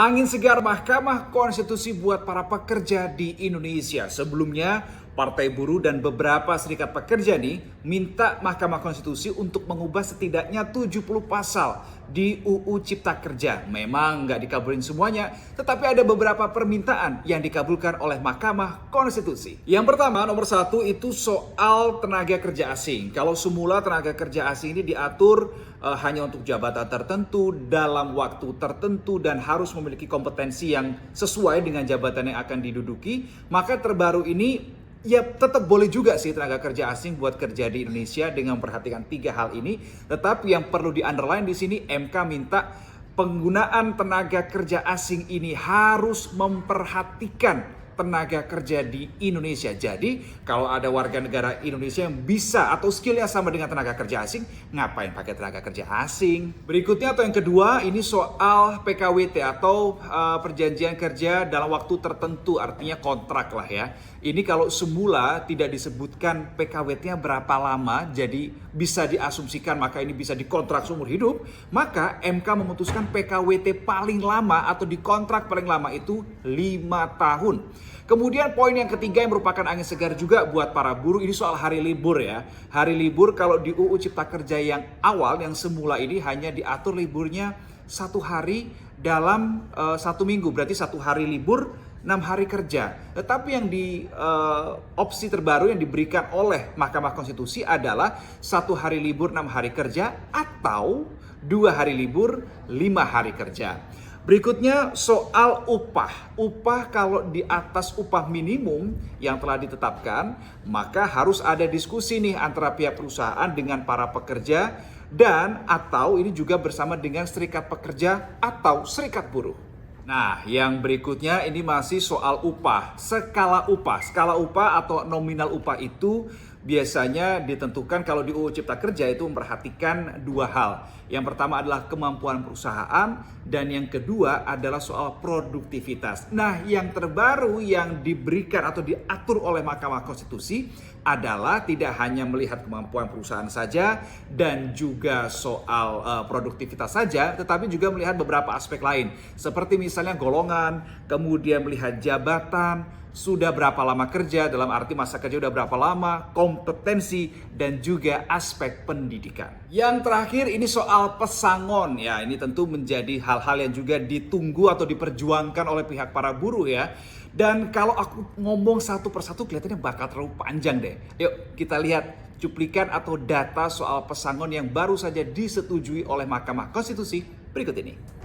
Angin segar Mahkamah Konstitusi buat para pekerja di Indonesia. Sebelumnya, Partai Buruh dan beberapa serikat pekerja nih minta Mahkamah Konstitusi untuk mengubah setidaknya 70 pasal di UU Cipta Kerja. Memang nggak dikabulin semuanya, tetapi ada beberapa permintaan yang dikabulkan oleh Mahkamah Konstitusi. Yang pertama, nomor satu itu soal tenaga kerja asing. Kalau semula tenaga kerja asing ini diatur hanya untuk jabatan tertentu, dalam waktu tertentu, dan harus memiliki kompetensi yang sesuai dengan jabatan yang akan diduduki, maka terbaru ini ya tetap boleh juga sih tenaga kerja asing buat kerja di Indonesia dengan memperhatikan tiga hal ini. Tetapi yang perlu di-underline di sini, MK minta penggunaan tenaga kerja asing ini harus memperhatikan tenaga kerja di Indonesia. Jadi kalau ada warga negara Indonesia yang bisa atau skillnya sama dengan tenaga kerja asing, ngapain pakai tenaga kerja asing? Berikutnya atau yang kedua, ini soal PKWT atau perjanjian kerja dalam waktu tertentu, artinya kontrak lah ya. Ini kalau semula tidak disebutkan PKWT-nya berapa lama, jadi bisa diasumsikan maka ini bisa dikontrak seumur hidup, maka MK memutuskan PKWT paling lama atau dikontrak paling lama itu 5 tahun. Kemudian poin yang ketiga yang merupakan angin segar juga buat para buruh, ini soal hari libur ya. Hari libur kalau di UU Cipta Kerja yang awal, yang semula ini hanya diatur liburnya 1 hari dalam 1 minggu, berarti 1 hari libur 6 hari kerja. Tetapi yang di opsi terbaru yang diberikan oleh Mahkamah Konstitusi adalah 1 hari libur 6 hari kerja atau 2 hari libur 5 hari kerja. Berikutnya soal upah. Upah kalau di atas upah minimum yang telah ditetapkan, maka harus ada diskusi nih antara pihak perusahaan dengan para pekerja dan atau ini juga bersama dengan serikat pekerja atau serikat buruh. Nah, yang berikutnya ini masih soal upah. Skala upah atau nominal upah itu biasanya ditentukan kalau di UU Cipta Kerja itu memperhatikan 2 hal. Yang pertama adalah kemampuan perusahaan dan yang kedua adalah soal produktivitas. Nah, yang terbaru yang diberikan atau diatur oleh Mahkamah Konstitusi adalah tidak hanya melihat kemampuan perusahaan saja dan juga soal produktivitas saja, tetapi juga melihat beberapa aspek lain. Seperti misalnya golongan, kemudian melihat jabatan, sudah berapa lama kerja, dalam arti masa kerja udah berapa lama, kompetensi, dan juga aspek pendidikan. Yang terakhir ini soal pesangon ya, ini tentu menjadi hal-hal yang juga ditunggu atau diperjuangkan oleh pihak para buruh ya. Dan kalau aku ngomong satu persatu kelihatannya bakal terlalu panjang deh. Yuk kita lihat cuplikan atau data soal pesangon yang baru saja disetujui oleh Mahkamah Konstitusi berikut ini.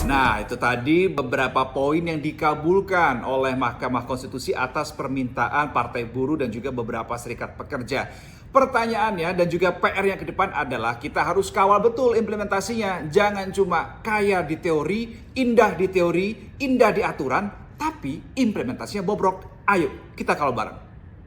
Nah, itu tadi beberapa poin yang dikabulkan oleh Mahkamah Konstitusi atas permintaan Partai Buruh dan juga beberapa serikat pekerja. Pertanyaannya dan juga PR yang ke depan adalah kita harus kawal betul implementasinya. Jangan cuma kaya di teori, indah di aturan, tapi implementasinya bobrok. Ayo, kita kawal bareng.